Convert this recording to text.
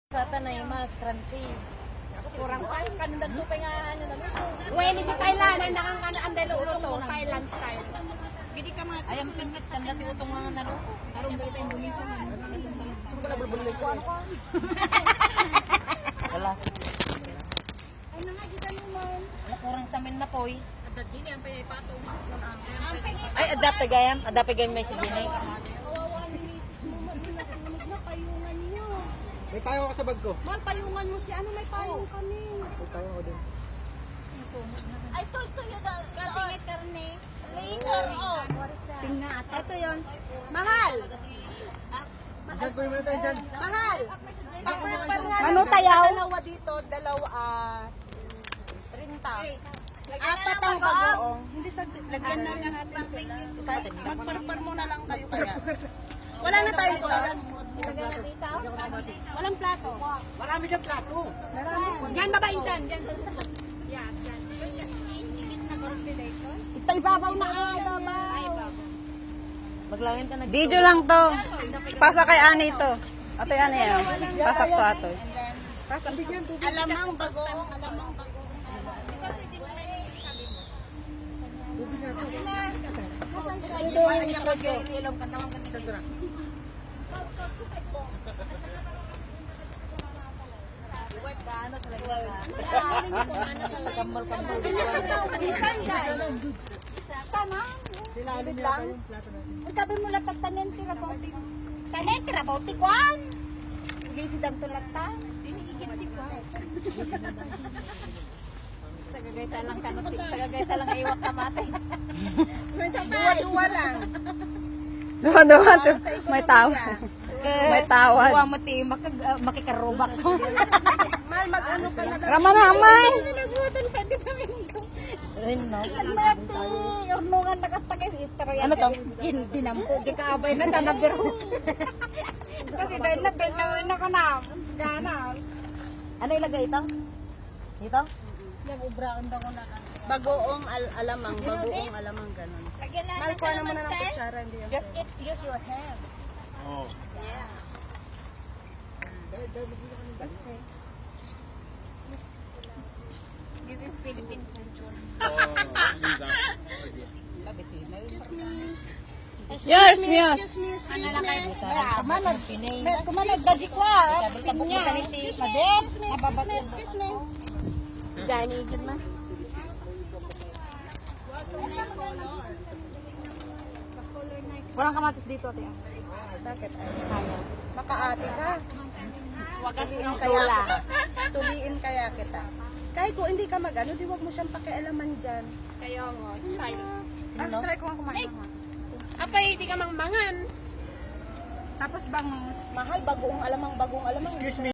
Sa tanay mas crunchy. Kurang pa yung kanundan ko pa nga ano na nito. Well, di Thailand ay nakang-andalo to, Thailand style. Gidi ka mga Ayam pinit kan dati utong mga naluto. tarong dito Indonesia man. Sino pala bulbul ko ano ko? Galas. Ay nanga kita naman. Ano kurang sa min na poy. Adad din ang payay patong. Ay adapt gayam may sige. Kawawa ni misis mo man nasunog na payungan niyo. May payong ako sa bag ko. Mal payungan mo si ano may payong kami. May payong ako din. I told you that Katingit karne. later on. Tingnan at ito 'yon. Mahal. Diyan, kunin mo na tayo dyan. Mahal. Ano tayaw? Dalawa dito, dalawa 30. Apat ang bagoong. Hindi sa lagyan na lang natin sila. Magparpar muna lang tayo kaya. Wala na tayong plato. Ilagay na dito. Walang plato. Marami dyan plato. Yan ba intan? Yan sa yan, yan. Ito ibabaw na ibabaw. Maglangin ka na. Video lang to. Pasa kay Ani to. Ato yan yan. Pasak to ato. Bigyan tubig. Alamang bagoong, alamang bagoong. Nasaan siya? Ito yung spot ko. Ilong ka naman ganito. Sandra. Sa kambal-kambal. Isan ka? Tanang. Silalim yata yung plato natin. Sabi mo lang tanen tira bauti. Tanen tira bauti kwan. Hindi si dang tulata. Iniigit ti kwan. Sagagay sa lang kanuti. Sagagay sa lang iwak kamatis. Duwa-duwa lang. Duwa-duwa to. May tawa. May tawad. Buwa mo ti makikarubak ko. Mal mag-ano ka na lang. Rama naman. Nagbutan pwede kami nito. Rin no. Mati, ornungan na kastagay si istorya. Ano to? Dinampo, di kaabay na sana biro. Kasi dahil na ka na. Gana. Ano ilagay ito? Dito? Yung ubraon daw ko na. Bagoong alamang, bagoong alamang ganun. Lagyan na Mal, kuha naman ng kutsara. Just use your hand. Oo. This is Philippine culture. Yours, Mios. Ano na kayo? Manod. Kumanod, gaji ko ah. Pinya. Madem. Excuse me. Diyan, igid man. Walang kamatis dito, tiya. Bakit? Makaati ka. Tuliin kaya kita. Tuliin kaya kita. Kahit kung hindi ka mag-ano, di wag mo siyang pakialaman dyan. Kaya nga, style. Sino? Try ko nga kumain. Apay, hindi ka mangmangan. Tapos bangus. Mahal, bagong alamang. Excuse me.